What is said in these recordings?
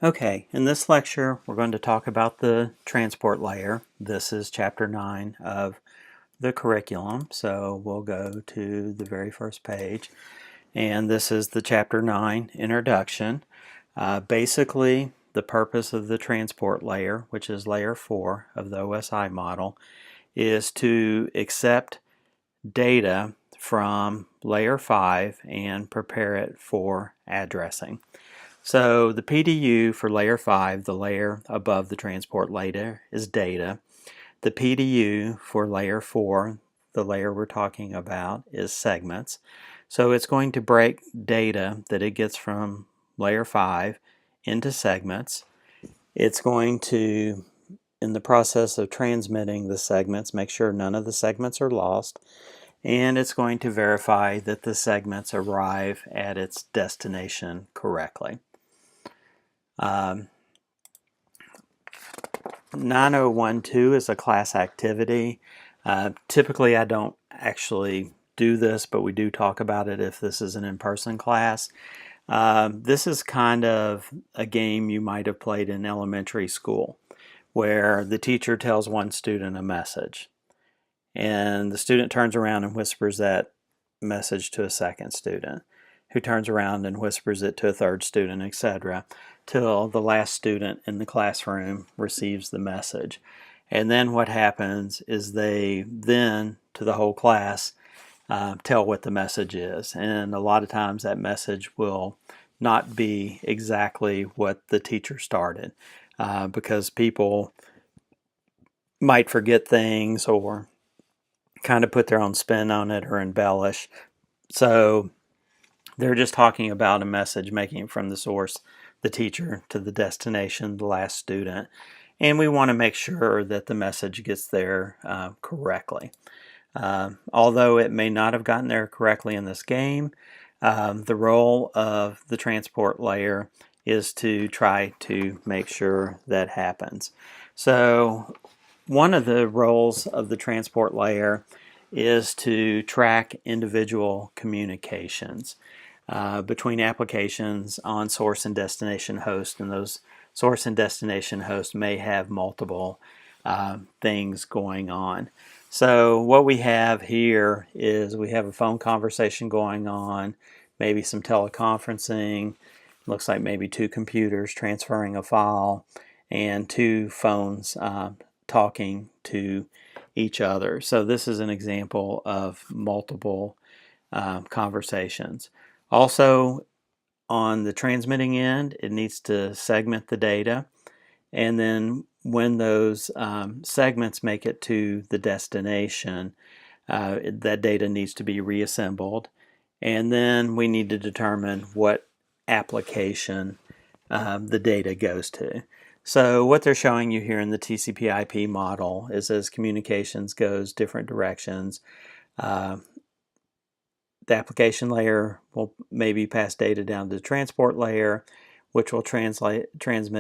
Okay, in this lecture we're going to talk about the transport layer. This is chapter 9 of the curriculum, so we'll go to the very first page, and this is the chapter 9 introduction. Basically, the purpose of the transport layer, which is layer 4 of the OSI model, is to accept data from layer 5 and prepare it for addressing. So the PDU for layer 5, the layer above the transport layer, is data. The PDU for layer 4, the layer we're talking about, is segments. So it's going to break data that it gets from layer 5 into segments. It's going to, in the process of transmitting the segments, make sure none of the segments are lost. And it's going to verify that the segments arrive at its destination correctly. 9012 is a class activity. Typically I don't actually do this, but we do talk about it if this is an in-person class. This is kind of a game you might have played in elementary school where the teacher tells one student a message and the student turns around and whispers that message to a second student, who turns around and whispers it to a third student, etc., till the last student in the classroom receives the message. And then what happens is they then, to the whole class, tell what the message is. And a lot of times that message will not be exactly what the teacher started, because people might forget things or kind of put their own spin on it or embellish. So they're just talking about a message, making it from the source, the teacher, to the destination, the last student. And we want to make sure that the message gets there correctly. Although it may not have gotten there correctly in this game, the role of the transport layer is to try to make sure that happens. So one of the roles of the transport layer is to track individual communications between applications on source and destination host, and those source and destination hosts may have multiple things going on. So what we have here is we have a phone conversation going on, maybe some teleconferencing, looks like maybe two computers transferring a file, and two phones talking to each other. So this is an example of multiple conversations. Also, on the transmitting end, it needs to segment the data, and then when those segments make it to the destination, that data needs to be reassembled, and then we need to determine what application the data goes to. So what they're showing you here in the TCP/IP model is as communications goes different directions, the application layer will maybe pass data down to the transport layer, which will transmit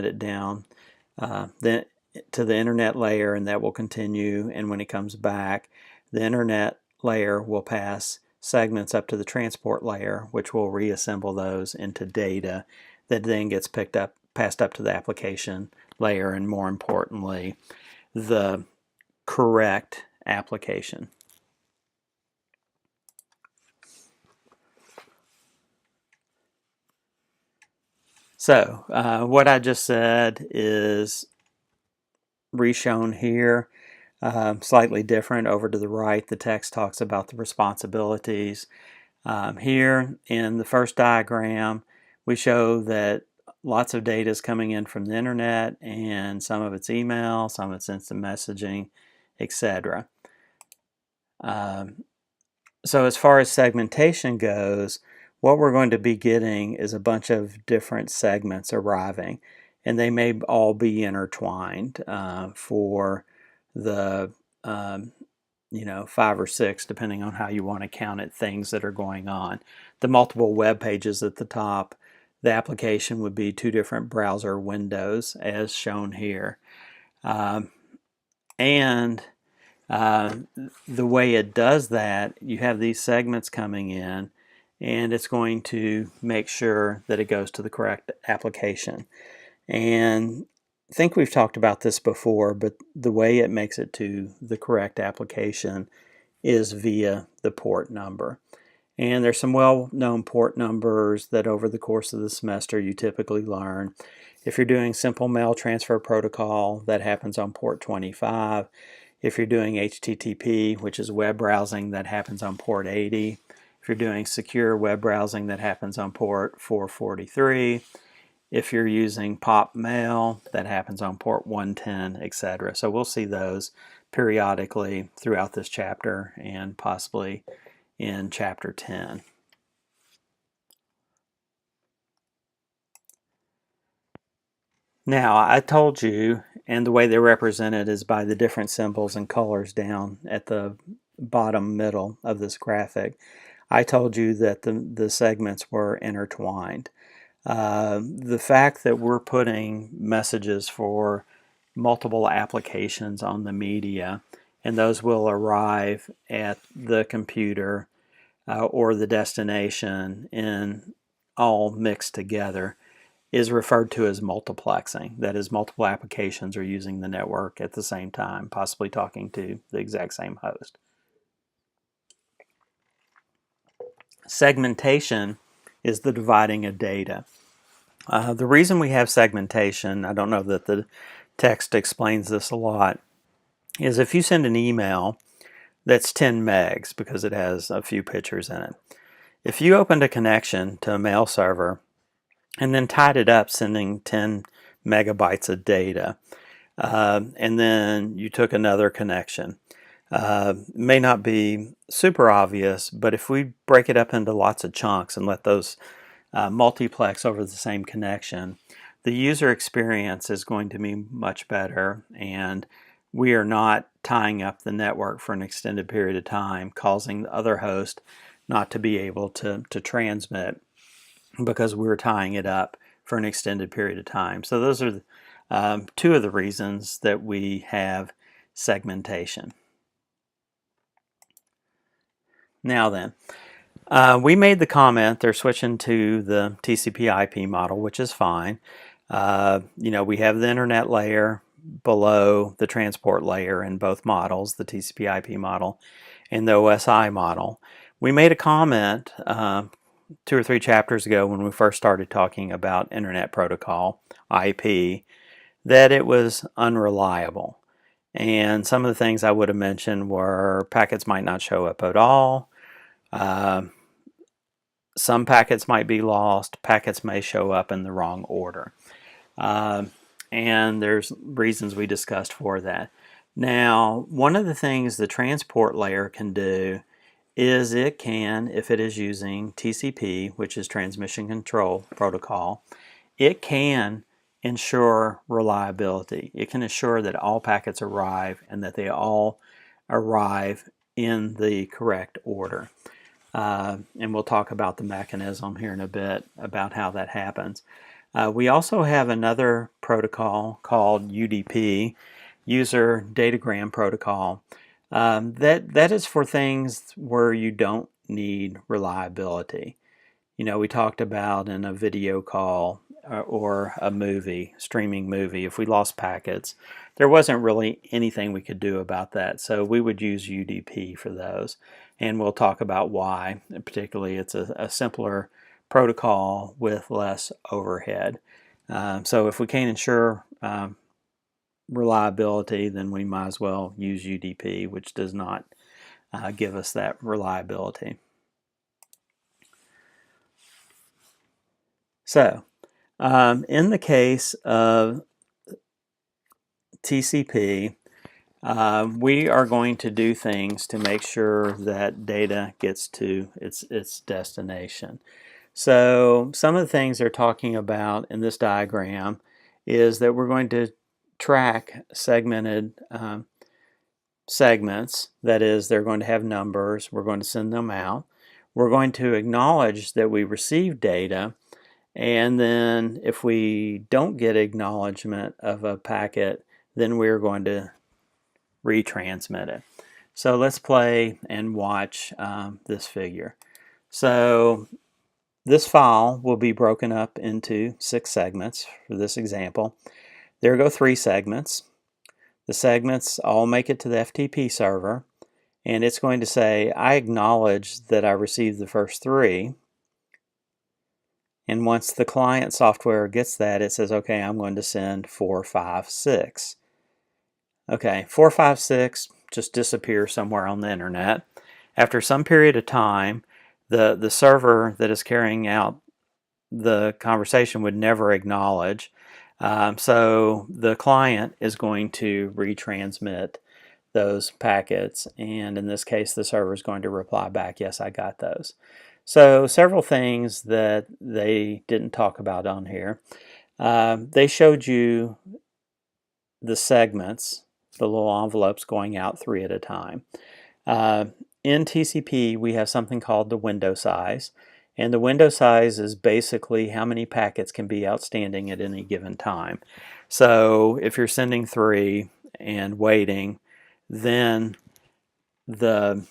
it down then to the internet layer, and that will continue. And when it comes back, the internet layer will pass segments up to the transport layer, which will reassemble those into data that then gets passed up to the application layer, and more importantly, the correct application. So what I just said is reshown here, slightly different. Over to the right, the text talks about the responsibilities. Here in the first diagram, we show that lots of data is coming in from the internet, and some of it's email, some of it's instant messaging, etc. So as far as segmentation goes, what we're going to be getting is a bunch of different segments arriving, and they may all be intertwined for the 5 or 6, depending on how you want to count it, things that are going on. The multiple web pages at the top, the application would be 2 different browser windows as shown here. And the way it does that, you have these segments coming in, and it's going to make sure that it goes to the correct application. And I think we've talked about this before, but the way it makes it to the correct application is via the port number. And there's some well-known port numbers that over the course of the semester you typically learn. If you're doing simple mail transfer protocol, that happens on port 25. If you're doing HTTP, which is web browsing, that happens on port 80. If you're doing secure web browsing, that happens on port 443. If you're using POP mail, that happens on port 110, etc. So we'll see those periodically throughout this chapter and possibly in chapter 10. Now, I told you, and the way they're represented is by the different symbols and colors down at the bottom middle of this graphic. I told you that the segments were intertwined. The fact that we're putting messages for multiple applications on the media, and those will arrive at the computer or the destination in all mixed together, is referred to as multiplexing. That is, multiple applications are using the network at the same time, possibly talking to the exact same host. Segmentation is the dividing of data. The reason we have segmentation, I don't know that the text explains this a lot, is if you send an email that's 10 megs because it has a few pictures in it. If you opened a connection to a mail server and then tied it up sending 10 megabytes of data, and then you took another connection, may not be super obvious, but if we break it up into lots of chunks and let those multiplex over the same connection, the user experience is going to be much better, and we are not tying up the network for an extended period of time, causing the other host not to be able to transmit because we're tying it up for an extended period of time. So those are two of the reasons that we have segmentation. Now then, we made the comment they're switching to the TCP/IP model, which is fine. We have the internet layer below the transport layer in both models, the TCP/IP model and the OSI model. We made a comment 2 or 3 chapters ago when we first started talking about Internet Protocol, IP, that it was unreliable. And some of the things I would have mentioned were packets might not show up at all. Some packets might be lost. Packets may show up in the wrong order. And there's reasons we discussed for that. Now, one of the things the transport layer can do is it can, if it is using TCP, which is Transmission Control Protocol, it can ensure reliability. It can assure that all packets arrive and that they all arrive in the correct order. And we'll talk about the mechanism here in a bit about how that happens. We also have another protocol called UDP, User Datagram Protocol. That is for things where you don't need reliability. We talked about in a video call or a movie, streaming movie, if we lost packets, there wasn't really anything we could do about that. So we would use UDP for those. And we'll talk about why. Particularly, it's a simpler protocol with less overhead. So if we can't ensure reliability, then we might as well use UDP, which does not give us that reliability. So, in the case of TCP, we are going to do things to make sure that data gets to its destination. So some of the things they're talking about in this diagram is that we're going to track segmented segments. That is, they're going to have numbers. We're going to send them out. We're going to acknowledge that we received data, and then if we don't get acknowledgement of a packet, then we're going to retransmit it. So let's play and watch this figure. So this file will be broken up into 6 segments for this example. There go 3 segments. The segments all make it to the FTP server, and it's going to say, I acknowledge that I received the first 3. And once the client software gets that, it says, okay, I'm going to send 4, 5, 6. Okay, 4, 5, 6 just disappear somewhere on the internet. After some period of time, the server that is carrying out the conversation would never acknowledge. So the client is going to retransmit those packets, and in this case the server is going to reply back, yes, I got those. So several things that they didn't talk about on here. They showed you the segments, the little envelopes going out 3 at a time. In TCP we have something called the window size, and the window size is basically how many packets can be outstanding at any given time. So if you're sending 3 and waiting, then the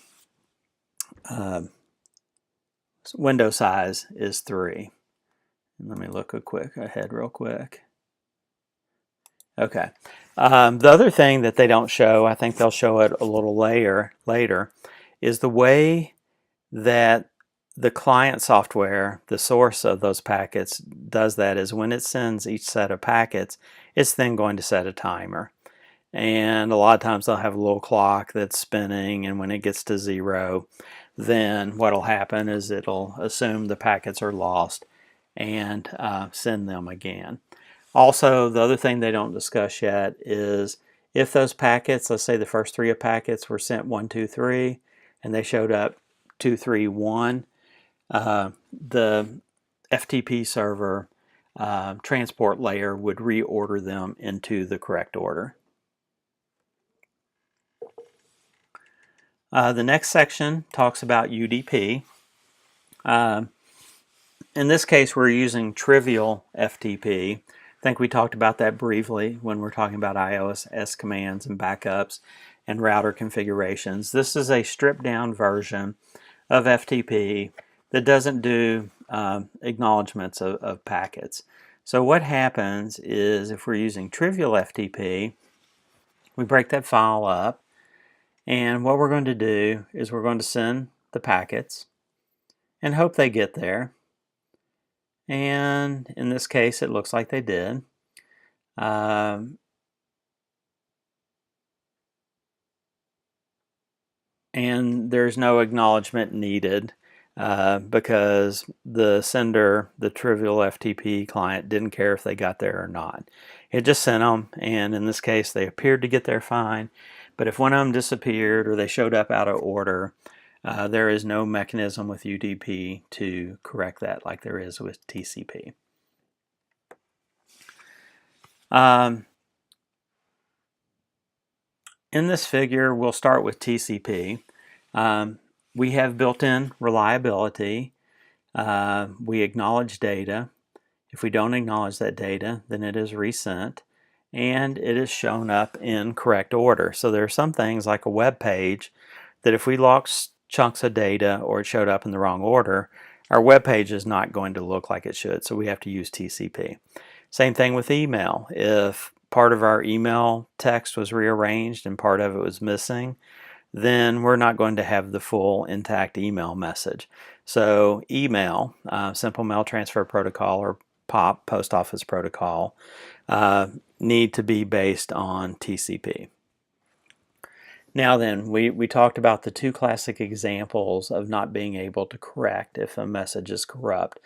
window size is 3. Let me look ahead real quick. Okay. The other thing that they don't show, I think they'll show it a little later, is the way that the client software, the source of those packets, does that is when it sends each set of packets, it's then going to set a timer. And a lot of times they'll have a little clock that's spinning, and when it gets to 0, then what'll happen is it'll assume the packets are lost and send them again. Also, the other thing they don't discuss yet is if those packets, let's say the first 3 packets were sent 1, 2, 3, and they showed up 2, 3, 1, the FTP server transport layer would reorder them into the correct order. The next section talks about UDP. In this case, we're using trivial FTP. I think we talked about that briefly when we're talking about IOS commands and backups and router configurations. This is a stripped down version of FTP that doesn't do acknowledgments of packets. So what happens is if we're using trivial FTP, we break that file up, and what we're going to do is we're going to send the packets and hope they get there. And in this case, it looks like they did. And there's no acknowledgement needed because the sender, the trivial FTP client, didn't care if they got there or not. It just sent them, and in this case, they appeared to get there fine. But if one of them disappeared or they showed up out of order, there is no mechanism with UDP to correct that like there is with TCP. In this figure, we'll start with TCP. We have built-in reliability. We acknowledge data. If we don't acknowledge that data, then it is resent, and it is shown up in correct order. So there are some things like a web page that if we lost chunks of data or it showed up in the wrong order, our web page is not going to look like it should, so we have to use TCP. Same thing with email. If part of our email text was rearranged and part of it was missing, then we're not going to have the full intact email message. So email, Simple Mail Transfer Protocol, or POP, Post Office Protocol, need to be based on TCP. Now then, we talked about the 2 classic examples of not being able to correct if a message is corrupt,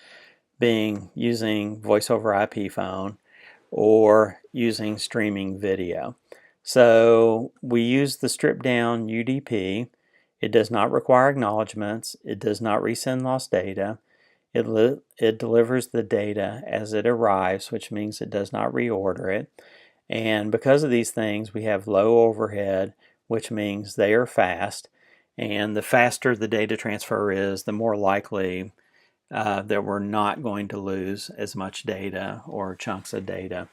being using voice over IP phone or using streaming video. So we use the stripped down UDP. It does not require acknowledgments. It does not resend lost data. It delivers the data as it arrives, which means it does not reorder it. And because of these things, we have low overhead, which means they are fast. And the faster the data transfer is, the more likely that we're not going to lose as much data or chunks of data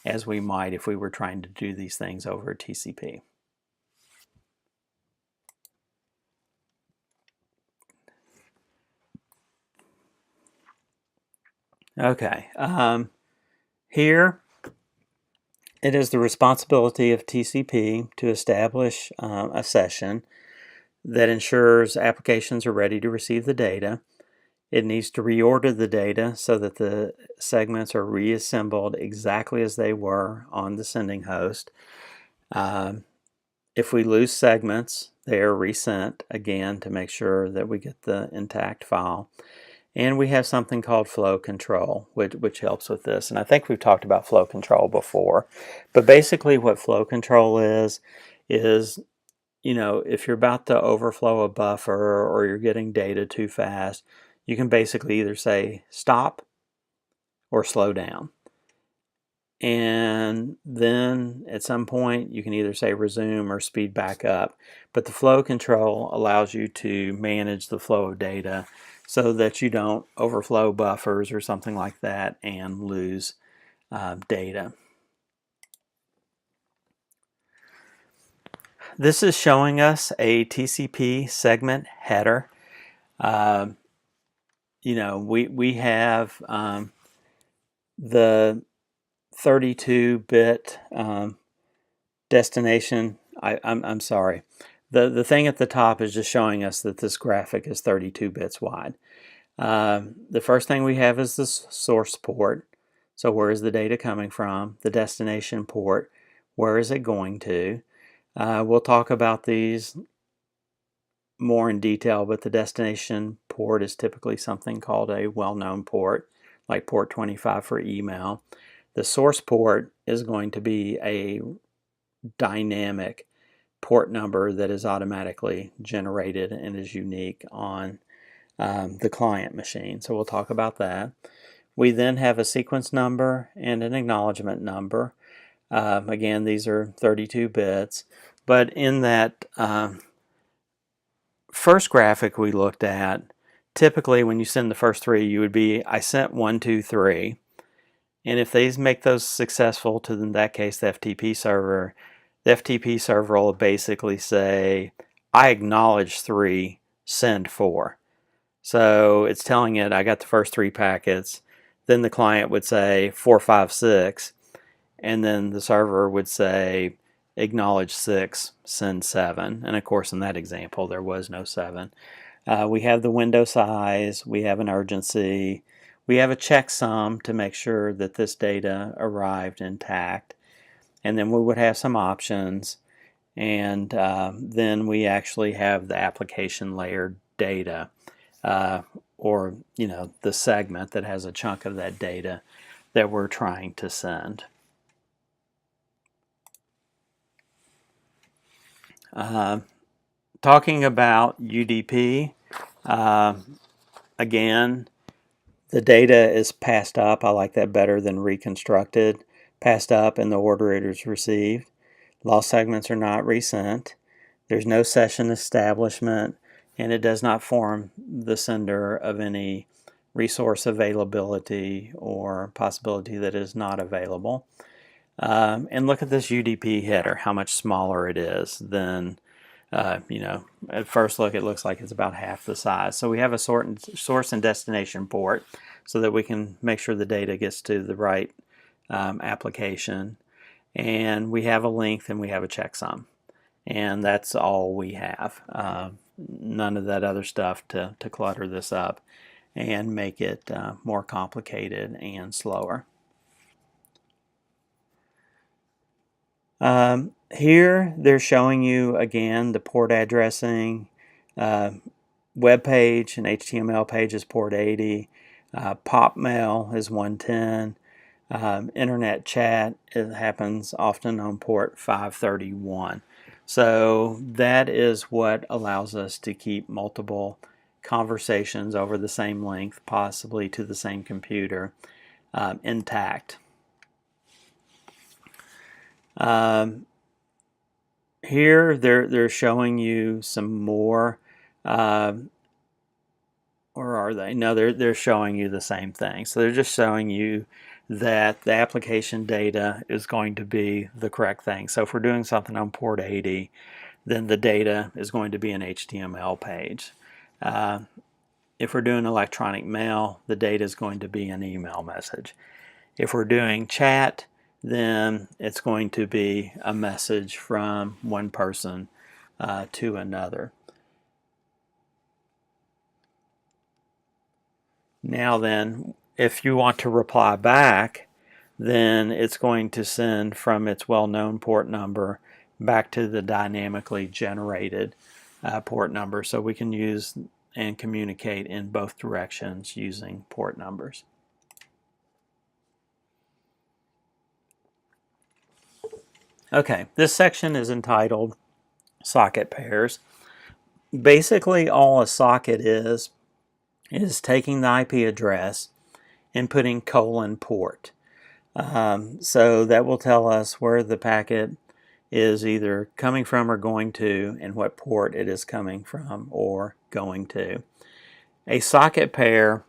as we might if we were trying to do these things over TCP. Okay. Here, it is the responsibility of TCP to establish a session that ensures applications are ready to receive the data. It needs to reorder the data so that the segments are reassembled exactly as they were on the sending host. If we lose segments, they are resent again to make sure that we get the intact file. And we have something called flow control, which helps with this. And I think we've talked about flow control before. But basically what flow control is, if you're about to overflow a buffer or you're getting data too fast, you can basically either say stop or slow down. And then at some point you can either say resume or speed back up. But the flow control allows you to manage the flow of data so that you don't overflow buffers or something like that and lose data. This is showing us a TCP segment header. We have the 32-bit destination. I'm sorry. The thing at the top is just showing us that this graphic is 32 bits wide. The first thing we have is the source port. So where is the data coming from? The destination port. Where is it going to? We'll talk about these more in detail, but the destination port is typically something called a well-known port, like port 25 for email. The source port is going to be a dynamic port number that is automatically generated and is unique on the client machine. So we'll talk about that. We then have a sequence number and an acknowledgement number. Again, these are 32 bits, but in that first graphic we looked at, typically when you send the first three, you would be, I sent 1, 2, 3. And if they make those successful to, in that case, the FTP server will basically say, I acknowledge 3, send 4. So it's telling it, I got the first 3 packets. Then the client would say 4, 5, 6. And then the server would say, acknowledge 6, send 7. And of course, in that example, there was no 7. We have the window size. We have an urgency. We have a checksum to make sure that this data arrived intact. And then we would have some options. And then we actually have the application layer data, or the segment that has a chunk of that data that we're trying to send. Talking about UDP, again, the data is passed up. I like that better than reconstructed. Passed up in the order it is received. Lost segments are not resent. There's no session establishment, and it does not form the sender of any resource availability or possibility that is not available. And look at this UDP header, how much smaller it is than, at first look it looks like it's about half the size. So we have a source and destination port so that we can make sure the data gets to the right application. And we have a length and we have a checksum. And that's all we have. None of that other stuff to clutter this up and make it more complicated and slower. Here they're showing you again the port addressing. Web page and HTML page is port 80. Pop mail is 110. Internet chat, it happens often on port 531. So that is what allows us to keep multiple conversations over the same length, possibly to the same computer, intact. Here they're showing you some more. Or are they? No, they're showing you the same thing. So they're just showing you that the application data is going to be the correct thing. So if we're doing something on port 80, then the data is going to be an HTML page. If we're doing electronic mail, the data is going to be an email message. If we're doing chat, then it's going to be a message from one person to another. Now then, if you want to reply back, then it's going to send from its well-known port number back to the dynamically generated port number. So we can use and communicate in both directions using port numbers. Okay, this section is entitled Socket Pairs. Basically, all a socket is taking the IP address and putting :port. So that will tell us where the packet is either coming from or going to, and what port it is coming from or going to. A socket pair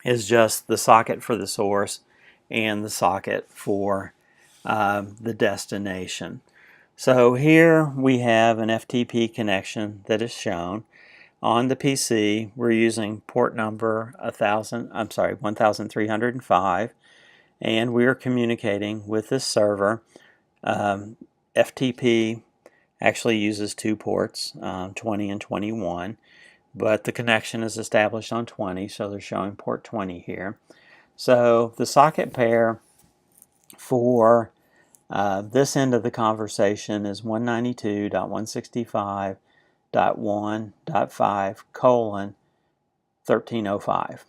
is just the socket for the source and the socket for the destination. So here we have an FTP connection that is shown. On the PC, we're using port number 1305, and we are communicating with this server. FTP actually uses two ports, 20 and 21, but the connection is established on 20, so they're showing port 20 here. So the socket pair for this end of the conversation is 192.165.1.5:1305,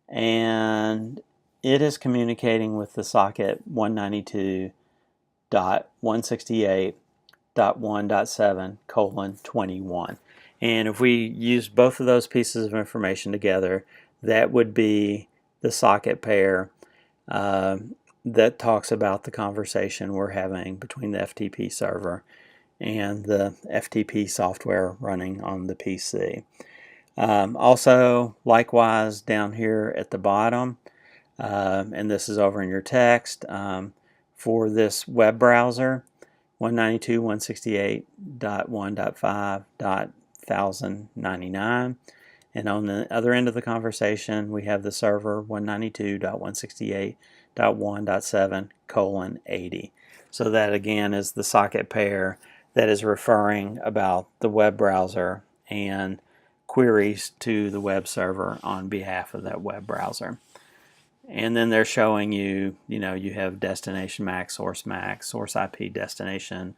and it is communicating with the socket 192.168.1.7:21. And if we use both of those pieces of information together, that would be the socket pair that talks about the conversation we're having between the FTP server and the FTP software running on the PC. Also, likewise, down here at the bottom, and this is over in your text, for this web browser, 192.168.1.5.1099. And on the other end of the conversation, we have the server 192.168.1.7:80. So that again is the socket pair that is referring about the web browser and queries to the web server on behalf of that web browser. And then they're showing you, you have destination MAC, source IP, destination,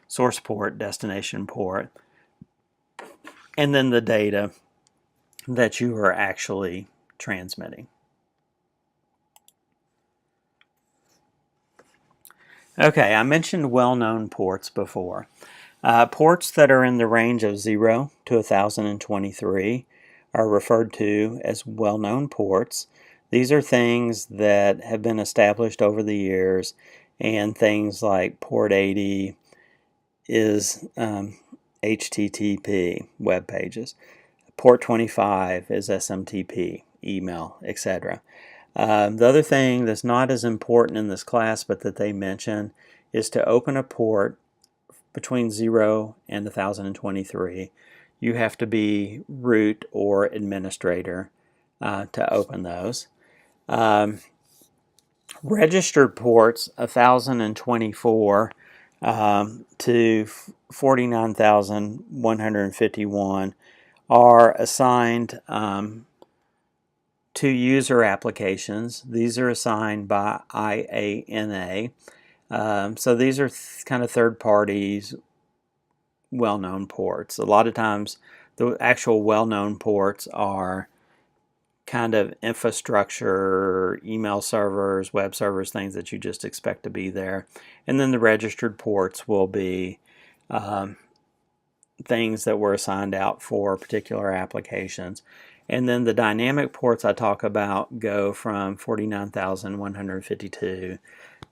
source port, destination port, and then the data that you are actually transmitting. Okay, I mentioned well-known ports before. Ports that are in the range of 0 to 1023 are referred to as well-known ports. These are things that have been established over the years, and things like port 80 is HTTP web pages. Port 25 is SMTP, email, etc. The other thing that's not as important in this class but that they mention is to open a port between 0 and 1023. You have to be root or administrator to open those. Registered ports 1024 to 49,151 are assigned to user applications. These are assigned by IANA. So these are kind of third parties, well-known ports. A lot of times the actual well-known ports are kind of infrastructure, email servers, web servers, things that you just expect to be there. And then the registered ports will be things that were assigned out for particular applications. And then the dynamic ports I talk about go from 49,152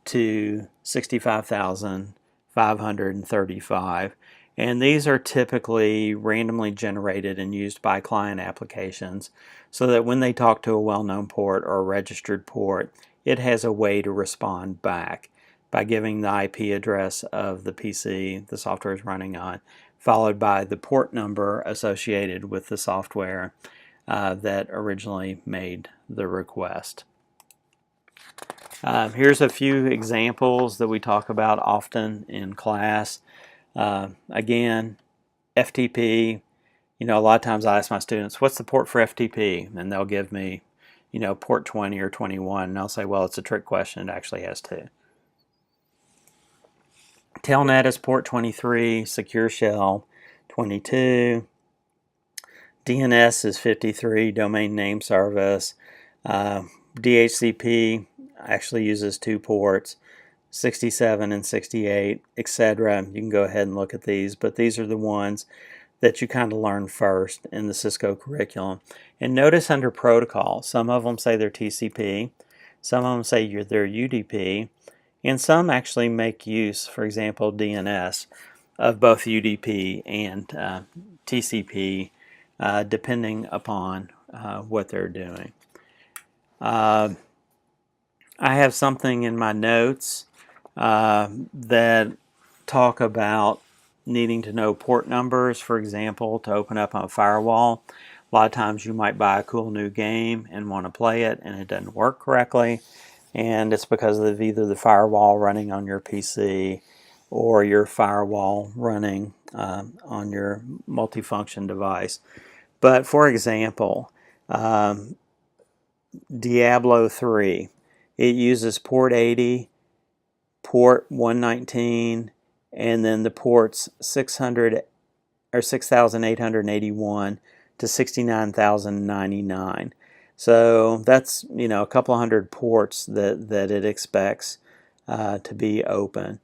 to 65,535. And these are typically randomly generated and used by client applications so that when they talk to a well-known port or a registered port, it has a way to respond back by giving the IP address of the PC the software is running on, followed by the port number associated with the software, that originally made the request. Here's a few examples that we talk about often in class. Again, FTP, a lot of times I ask my students, what's the port for FTP? And they'll give me, port 20 or 21, and I'll say, well, it's a trick question. It actually has two. Telnet is port 23, Secure Shell 22, DNS is 53, Domain Name Service. DHCP actually uses two ports, 67 and 68, etc. You can go ahead and look at these, but these are the ones that you kind of learn first in the Cisco curriculum. And notice under protocol, some of them say they're TCP, some of them say they're UDP, and some actually make use, for example, DNS, of both UDP and TCP, depending upon what they're doing. I have something in my notes that talk about needing to know port numbers, for example, to open up a firewall. A lot of times you might buy a cool new game and want to play it and it doesn't work correctly, and it's because of either the firewall running on your PC or your firewall running on your multifunction device. But for example, Diablo 3, it uses port 80, port 119, and then the ports 600 or 6,881 to 69,099. So that's a couple hundred ports that it expects to be open.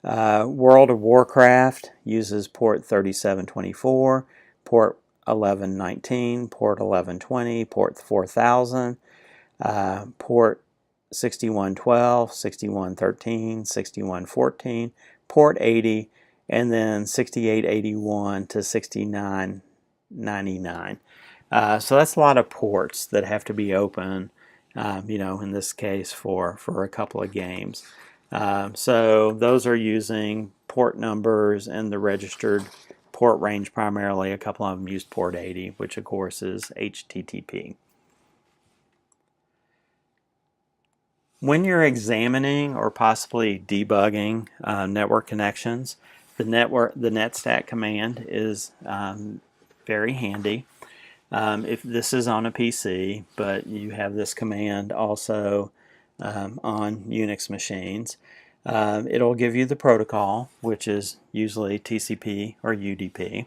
World of Warcraft uses port 3724, port 1119, port 1120, port 4000, port 6112, 6113, 6114, port 80, and then 6881 to 6999. So that's a lot of ports that have to be open, in this case for a couple of games. So those are using port numbers and the registered port range primarily. A couple of them use port 80, which of course is HTTP. When you're examining or possibly debugging network connections, the netstat command is very handy. If this is on a PC, but you have this command also on Unix machines, it'll give you the protocol, which is usually TCP or UDP.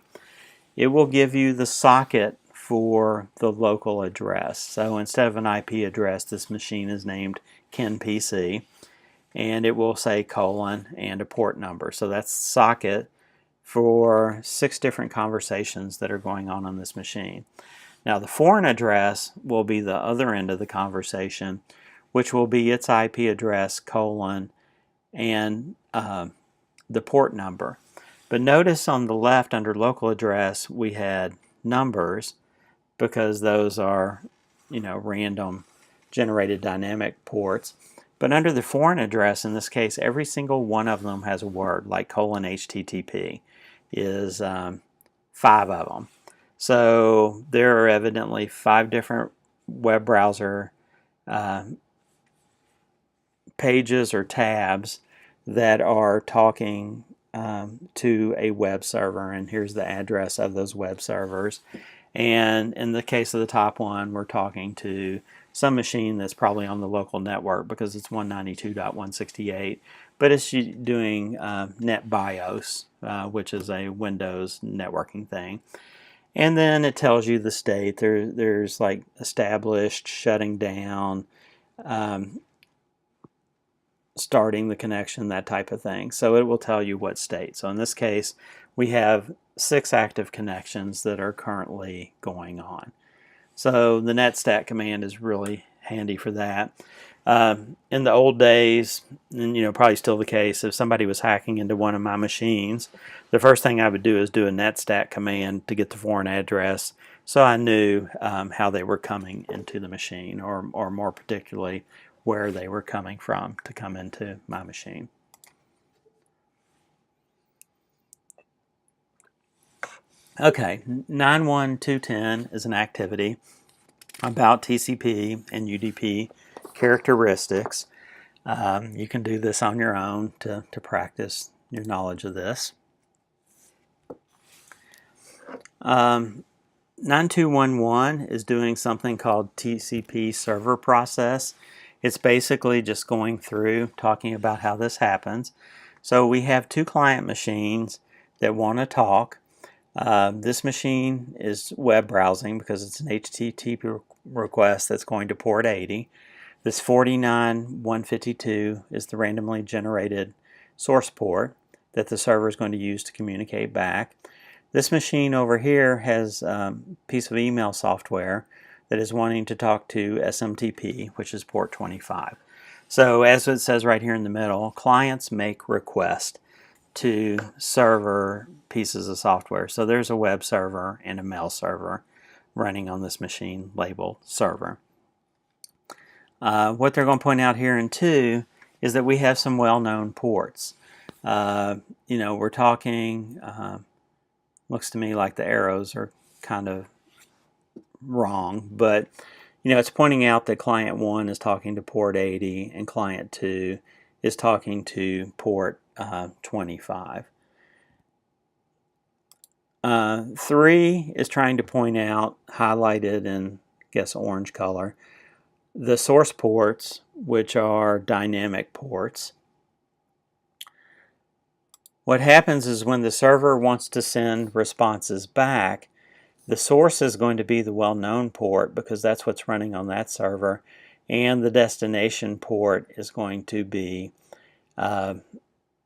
It will give you the socket for the local address. So instead of an IP address, this machine is named KenPC, and it will say colon and a port number. So that's socket for 6 different conversations that are going on this machine. Now the foreign address will be the other end of the conversation, which will be its IP address, colon, and the port number. But notice on the left under local address we had numbers because those are random generated dynamic ports. But under the foreign address, in this case, every single one of them has a word, like colon HTTP is 5 of them. So there are evidently 5 different web browser pages or tabs that are talking to a web server, and here's the address of those web servers. And in the case of the top one, we're talking to some machine that's probably on the local network because it's 192.168, but it's doing NetBIOS, which is a Windows networking thing. And then it tells you the state. There's like established, shutting down, starting the connection, that type of thing. So it will tell you what state. So in this case, we have 6 active connections that are currently going on. So the netstat command is really handy for that. In the old days, and probably still the case, if somebody was hacking into one of my machines, the first thing I would do is do a netstat command to get the foreign address, so I knew how they were coming into the machine, or more particularly where they were coming from to come into my machine. Okay, 91210 is an activity. about TCP and UDP characteristics. You can do this on your own to practice your knowledge of this. 9211 is doing something called TCP server process. It's basically just going through talking about how this happens. So we have two client machines that want to talk. This machine is web browsing because it's an HTTP request that's going to port 80. This 49152 is the randomly generated source port that the server is going to use to communicate back. This machine over here has a piece of email software that is wanting to talk to SMTP, which is port 25. So as it says right here in the middle, clients make requests to server pieces of software. So there's a web server and a mail server running on this machine labeled server. What they're going to point out here in 2 is that we have some well-known ports. We're talking, looks to me like the arrows are kind of wrong, but it's pointing out that client 1 is talking to port 80 and client 2 is talking to port 25. 3 is trying to point out, highlighted in, I guess, orange color, the source ports, which are dynamic ports. What happens is when the server wants to send responses back, the source is going to be the well-known port because that's what's running on that server, and the destination port is going to be the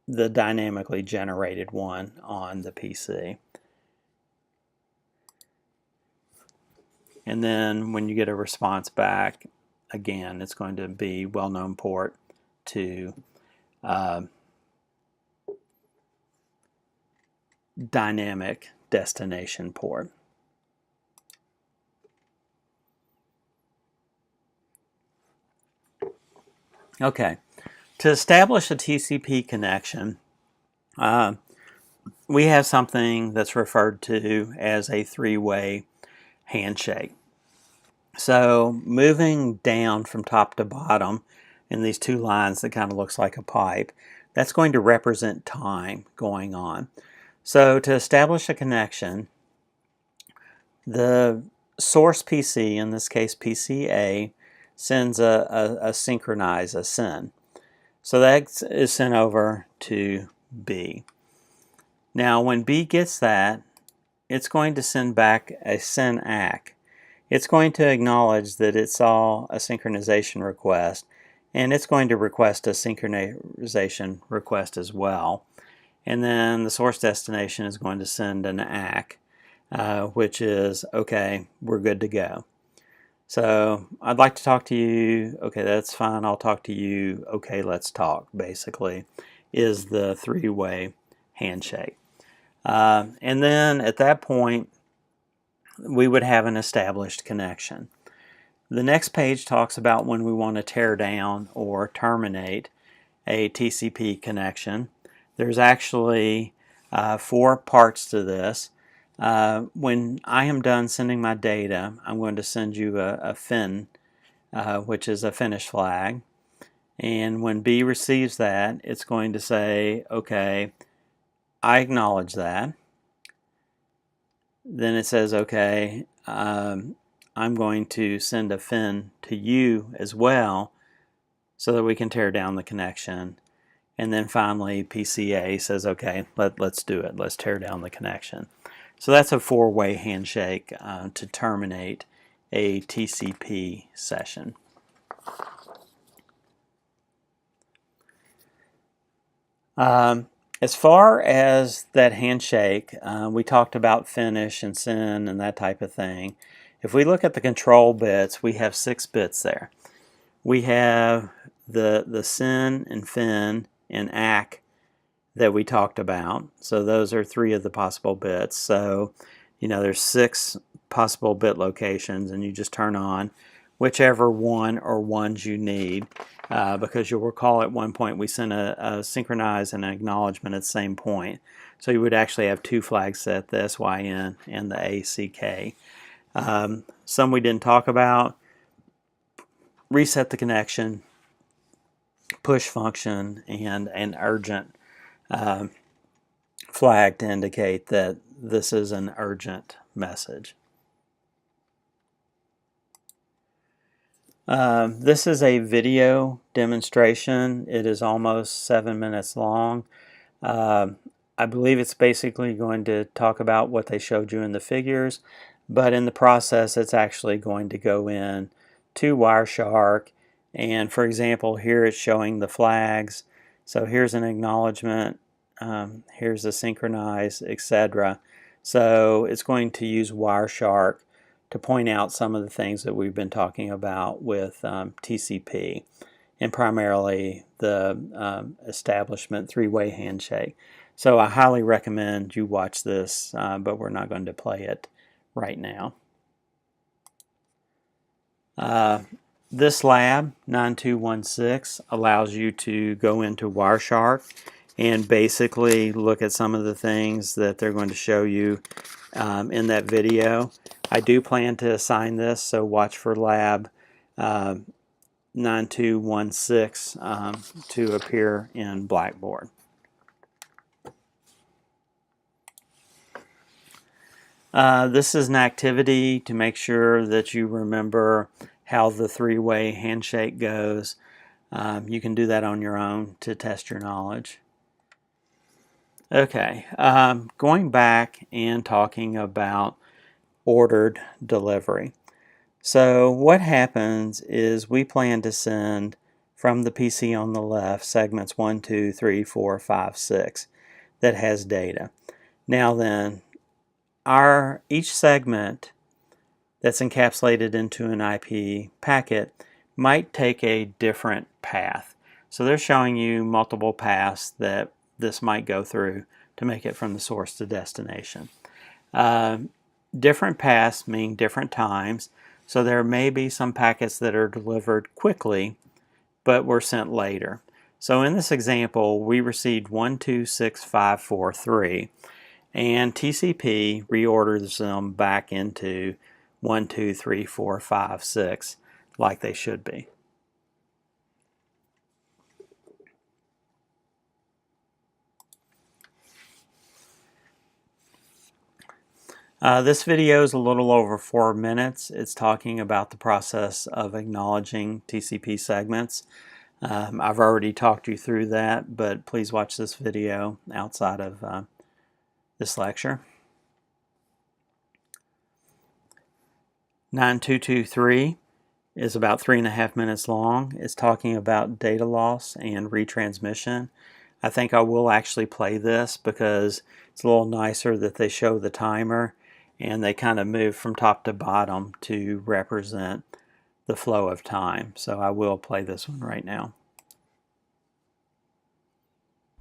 dynamically generated one on the PC. And then when you get a response back, again, it's going to be well-known port to dynamic destination port. Okay, to establish a TCP connection, we have something that's referred to as a three-way handshake. So moving down from top to bottom in these two lines that kind of looks like a pipe, that's going to represent time going on. So to establish a connection, the source PC, in this case PCA, sends a synchronize, a SYN. So that is sent over to B. Now when B gets that, it's going to send back a SYN ACK. It's going to acknowledge that it saw a synchronization request, and it's going to request a synchronization request as well. And then the source destination is going to send an ACK, which is, okay, we're good to go. So I'd like to talk to you. Okay, that's fine. I'll talk to you. Okay, let's talk, basically, is the three-way handshake. And then at that point, we would have an established connection. The next page talks about when we want to tear down or terminate a TCP connection. There's actually 4 parts to this. When I am done sending my data, I'm going to send you a fin, which is a finish flag. And when B receives that, it's going to say, okay, I acknowledge that. Then it says, okay, I'm going to send a fin to you as well so that we can tear down the connection. And then finally, PCA says, okay, let's do it. Let's tear down the connection. So that's a 4-way handshake to terminate a TCP session. As far as that handshake, we talked about finish and send and that type of thing. If we look at the control bits, we have 6 bits there. We have the send and fin and ACK that we talked about. So those are 3 of the possible bits. So, there's 6 possible bit locations, and you just turn on whichever one or ones you need, because you'll recall at one point we sent a synchronize and an acknowledgement at the same point. So you would actually have 2 flags set, the SYN and the ACK. Some we didn't talk about: reset the connection, push function, and an urgent flag to indicate that this is an urgent message. This is a video demonstration. It is almost 7 minutes long. I believe it's basically going to talk about what they showed you in the figures, but in the process it's actually going to go in to Wireshark. And for example, here it's showing the flags. So here's an acknowledgement, here's a synchronize, etc. So it's going to use Wireshark to point out some of the things that we've been talking about with TCP, and primarily the establishment three-way handshake. So I highly recommend you watch this, but we're not going to play it right now. This lab, 9216, allows you to go into Wireshark and basically look at some of the things that they're going to show you in that video. I do plan to assign this, so watch for lab 9216 to appear in Blackboard. This is an activity to make sure that you remember how the three-way handshake goes. You can do that on your own to test your knowledge. Okay, going back and talking about ordered delivery. So what happens is we plan to send from the PC on the left segments 1, 2, 3, 4, 5, 6 that has data. Now then, each segment that's encapsulated into an IP packet might take a different path. So they're showing you multiple paths that this might go through to make it from the source to destination. Different paths mean different times, so there may be some packets that are delivered quickly but were sent later. So in this example, we received 126543, and TCP reorders them back into 1, 2, 3, 4, 5, 6 like they should be. This video is a little over 4 minutes. It's talking about the process of acknowledging TCP segments. I've already talked you through that, but please watch this video outside of this lecture. 9223 is about 3.5 minutes long. It's talking about data loss and retransmission. I think I will actually play this because it's a little nicer that they show the timer and they kind of move from top to bottom to represent the flow of time. So I will play this one right now.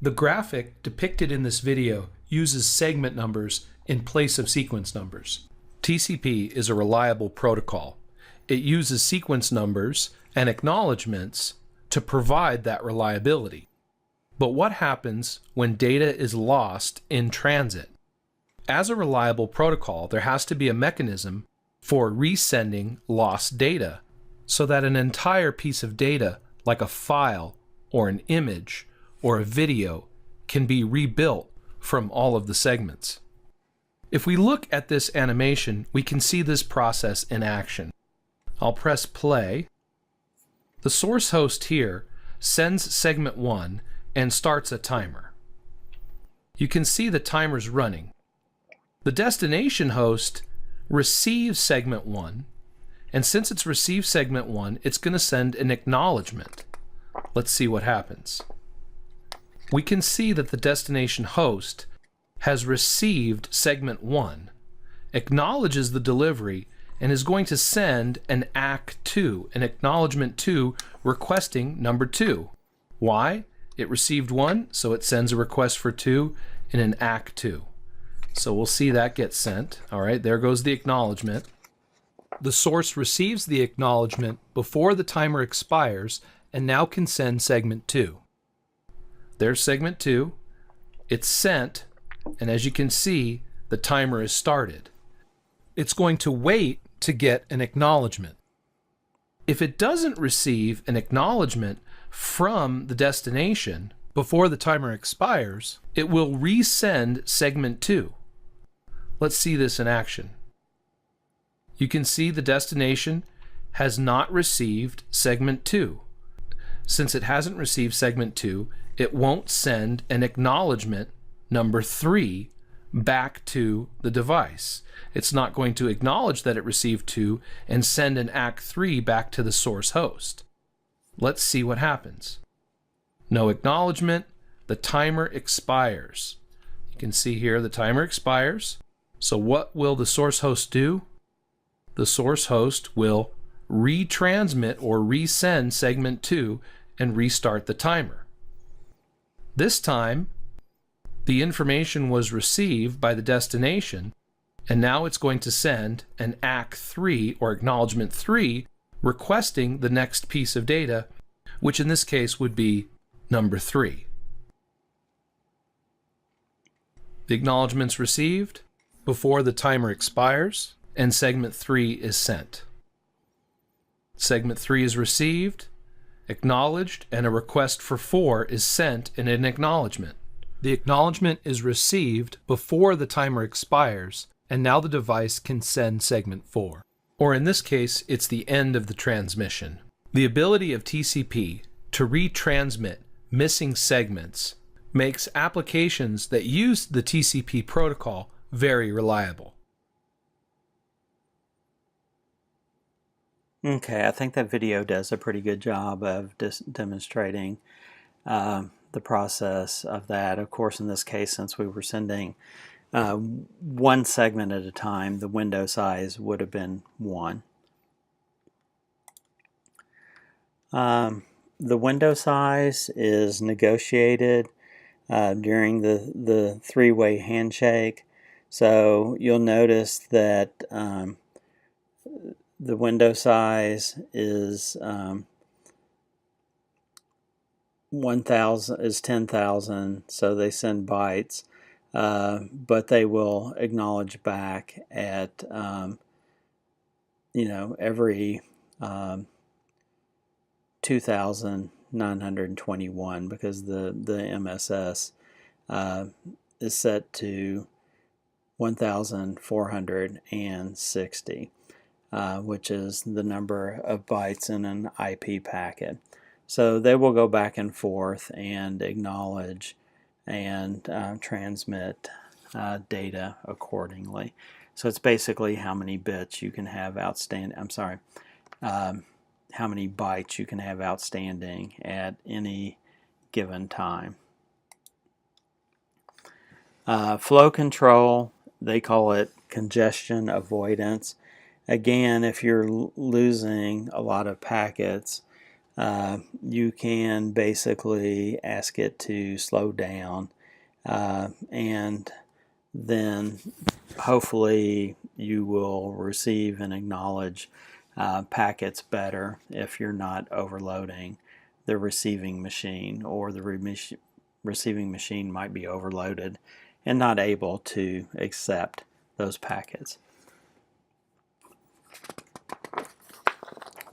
The graphic depicted in this video uses segment numbers in place of sequence numbers. TCP is a reliable protocol. It uses sequence numbers and acknowledgments to provide that reliability. But what happens when data is lost in transit? As a reliable protocol, there has to be a mechanism for resending lost data so that an entire piece of data, like a file or an image or a video, can be rebuilt from all of the segments. If we look at this animation, we can see this process in action. I'll press play. The source host here sends segment 1 and starts a timer. You can see the timer's running. The destination host receives segment 1, and since it's received segment 1, it's going to send an acknowledgement. Let's see what happens. We can see that the destination host has received segment 1, acknowledges the delivery, and is going to send an ACK2, an acknowledgement 2, requesting number 2. Why? It received 1, so it sends a request for 2 in an ACK2. So we'll see that get sent. All right, there goes the acknowledgement. The source receives the acknowledgement before the timer expires and now can send segment 2. There's segment 2. It's sent, and as you can see, the timer is started. It's going to wait to get an acknowledgement. If it doesn't receive an acknowledgement from the destination before the timer expires, it will resend segment 2. Let's see this in action. You can see the destination has not received segment 2. Since it hasn't received segment 2, it won't send an acknowledgement number 3 back to the device. It's not going to acknowledge that it received 2 and send an ACK3 back to the source host. Let's see what happens. No acknowledgement. The timer expires. You can see here the timer expires. So what will the source host do? The source host will retransmit or resend segment 2 and restart the timer. This time, the information was received by the destination, and now it's going to send an ACK3 or acknowledgement 3 requesting the next piece of data, which in this case would be number 3. The acknowledgement's received before the timer expires, and segment 3 is sent. Segment 3 is received, acknowledged, and a request for 4 is sent in an acknowledgement. The acknowledgement is received before the timer expires, and now the device can send segment 4. Or in this case, it's the end of the transmission. The ability of TCP to retransmit missing segments makes applications that use the TCP protocol very reliable. Okay, I think that video does a pretty good job of demonstrating the process of that. Of course, in this case, since we were sending one segment at a time, the window size would have been 1. The window size is negotiated during the three-way handshake. So you'll notice that the window size is 1,000 is 10,000, so they send bytes, but they will acknowledge back at every 2,921 because the MSS is set to 1,460. Which is the number of bytes in an IP packet. So they will go back and forth and acknowledge and transmit data accordingly. So it's basically how many bits you can have outstanding. How many bytes you can have outstanding at any given time. Flow control, they call it congestion avoidance. Again, if you're losing a lot of packets, you can basically ask it to slow down, and then hopefully you will receive and acknowledge packets better if you're not overloading the receiving machine, or the receiving machine might be overloaded and not able to accept those packets.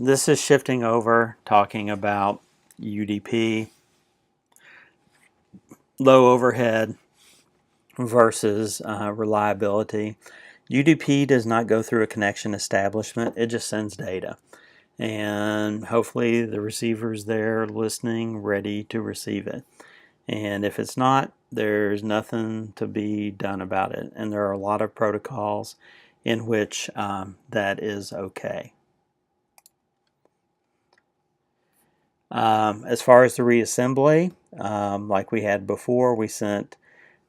This is shifting over, talking about UDP, low overhead versus reliability. UDP does not go through a connection establishment, it just sends data. And hopefully the receiver's there listening, ready to receive it. And if it's not, there's nothing to be done about it. And there are a lot of protocols in which that is okay. As far as the reassembly, like we had before, we sent,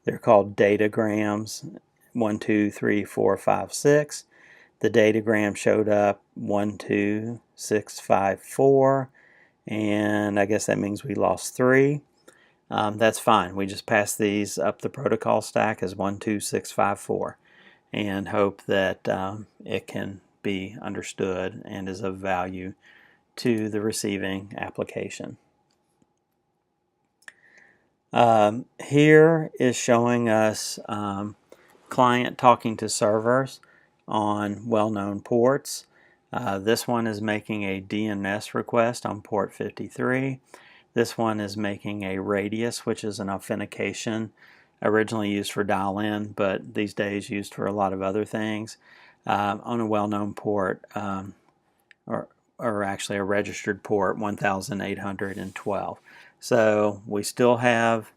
they're called datagrams, 1, 2, 3, 4, 5, 6. The datagram showed up 1, 2, 6, 5, 4, and I guess that means we lost 3. That's fine. We just pass these up the protocol stack as 1, 2, 6, 5, 4, and hope that it can be understood and is of value to the receiving application. Here is showing us client talking to servers. on well-known ports. This one is making a DNS request on port 53. This one is making a radius, which is an authentication originally used for dial-in, but these days used for a lot of other things, on a well-known port, or actually a registered port 1812. So we still have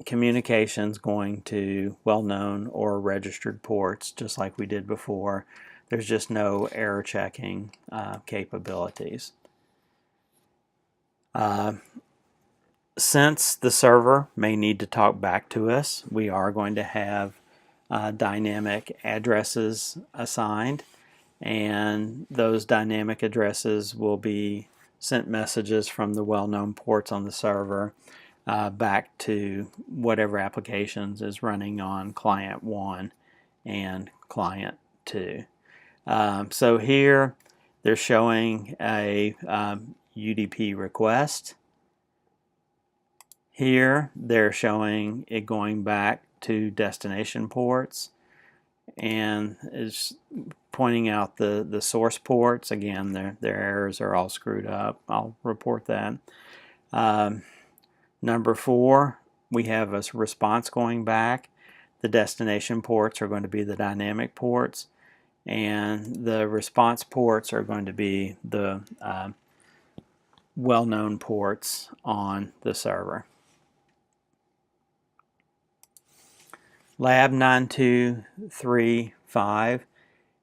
communications going to well-known or registered ports just like we did before. There's just no error checking capabilities. Since the server may need to talk back to us, we are going to have dynamic addresses assigned, and those dynamic addresses will be sent messages from the well-known ports on the server back to whatever applications is running on client 1 and client 2. So here they're showing a UDP request. Here they're showing it going back to destination ports, and is pointing out the source ports. Again, their errors are all screwed up. I'll report that. Number 4, we have a response going back. The destination ports are going to be the dynamic ports, and the response ports are going to be the well-known ports on the server. Lab 9235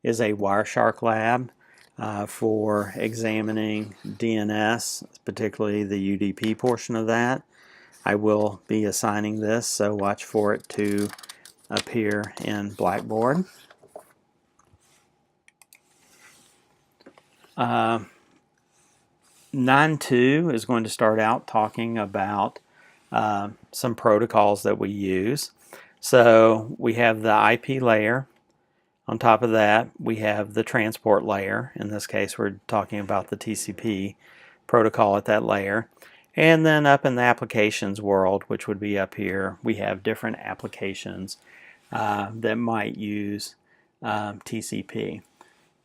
is a Wireshark lab for examining DNS, particularly the UDP portion of that. I will be assigning this, so watch for it to appear in Blackboard. 9.2 is going to start out talking about some protocols that we use. So we have the IP layer. On top of that, we have the transport layer. In this case, we're talking about the TCP protocol at that layer. And then up in the applications world, which would be up here, we have different applications that might use TCP.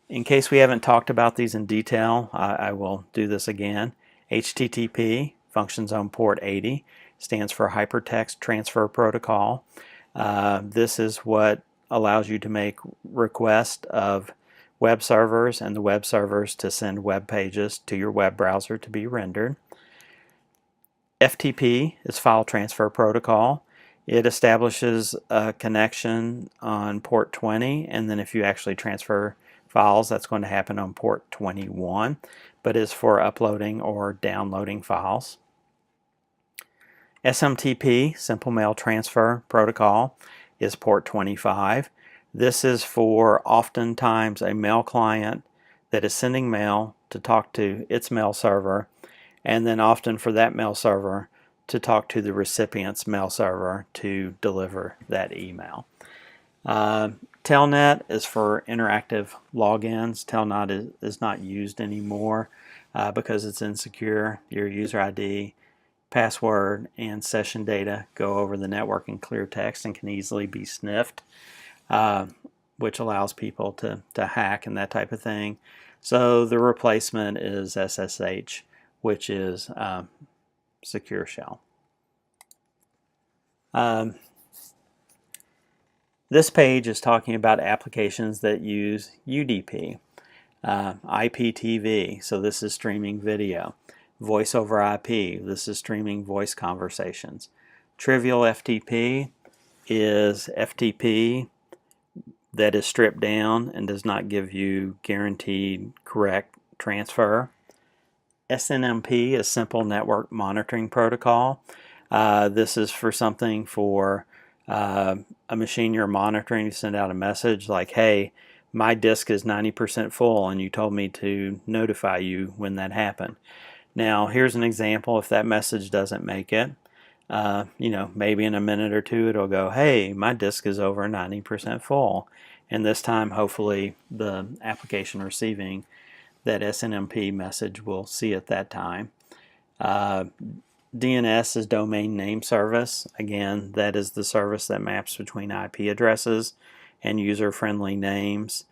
In case we haven't talked about these in detail, I will do this again. HTTP functions on port 80, stands for Hypertext Transfer Protocol. This is what allows you to make requests of web servers and the web servers to send web pages to your web browser to be rendered. FTP is File Transfer Protocol. It establishes a connection on port 20, and then if you actually transfer files, that's going to happen on port 21, but is for uploading or downloading files. SMTP, Simple Mail Transfer Protocol, is port 25. This is for oftentimes a mail client that is sending mail to talk to its mail server, and then often for that mail server to talk to the recipient's mail server to deliver that email. Telnet is for interactive logins. Telnet is not used anymore because it's insecure. Your user ID, password, and session data go over the network in clear text and can easily be sniffed, which allows people to hack and that type of thing. So the replacement is SSH, which is Secure Shell. This page is talking about applications that use UDP. IPTV, so this is streaming video. Voice over IP, this is streaming voice conversations. Trivial FTP is FTP that is stripped down and does not give you guaranteed correct transfer. SNMP is Simple Network Monitoring Protocol. This is for something for a machine you're monitoring to send out a message like, hey, my disk is 90% full and you told me to notify you when that happened. Now here's an example. If that message doesn't make it, maybe in a minute or two it'll go, hey, my disk is over 90% full. And this time hopefully the application receiving that SNMP message will see at that time. DNS is Domain Name Service. Again, that is the service that maps between IP addresses and user-friendly names.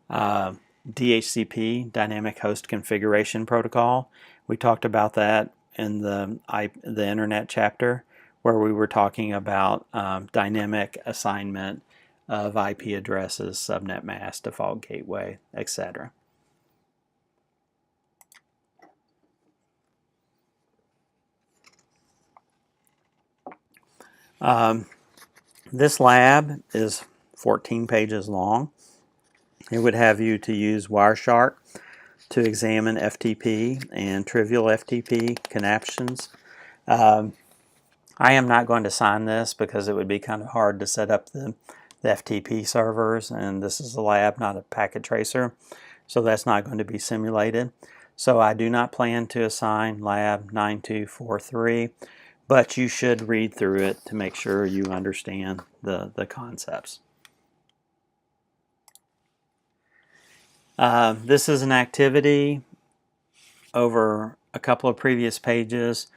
DHCP, Dynamic Host Configuration Protocol. We talked about that in the Internet chapter, where we were talking about dynamic assignment of IP addresses, subnet mask, default gateway, etc. This lab is 14 pages long. It would have you to use Wireshark to examine FTP and trivial FTP connections. I am not going to sign this because it would be kind of hard to set up the FTP servers, and this is a lab, not a packet tracer, so that's not going to be simulated. So I do not plan to assign lab 9243, but you should read through it to make sure you understand the concepts. This is an activity over a couple of previous pages.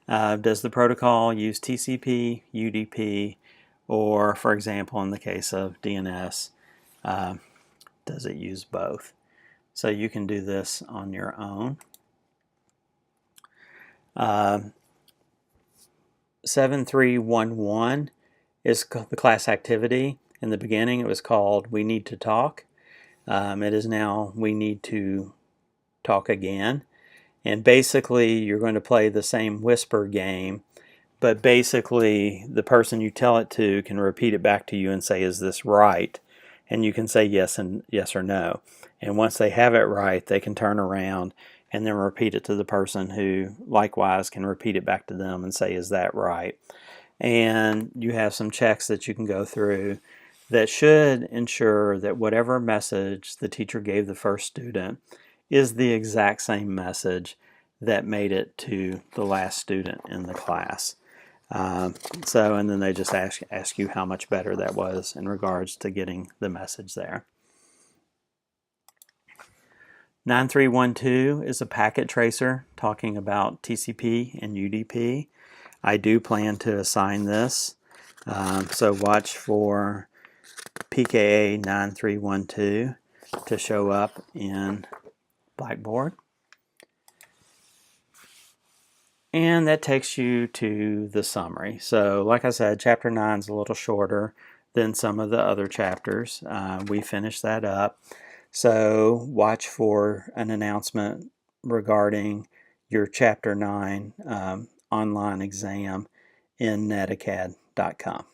Does the protocol use TCP, UDP, or, for example, in the case of DNS, does it use both? So you can do this on your own. 7311 is the class activity. In the beginning, it was called We Need to Talk. It is now We Need to Talk Again. And basically, you're going to play the same whisper game, but basically, the person you tell it to can repeat it back to you and say, "Is this right?" And you can say yes or no. And once they have it right, they can turn around and then repeat it to the person who likewise can repeat it back to them and say, "Is that right?" And you have some checks that you can go through that should ensure that whatever message the teacher gave the first student is the exact same message that made it to the last student in the class. And then they just ask you how much better that was in regards to getting the message there. 9312 is a packet tracer talking about TCP and UDP. I do plan to assign this, so watch for PKA 9312 to show up in Blackboard. And that takes you to the summary. So like I said, chapter 9 is a little shorter than some of the other chapters. We finished that up. So watch for an announcement regarding your chapter 9 online exam in netacad.com.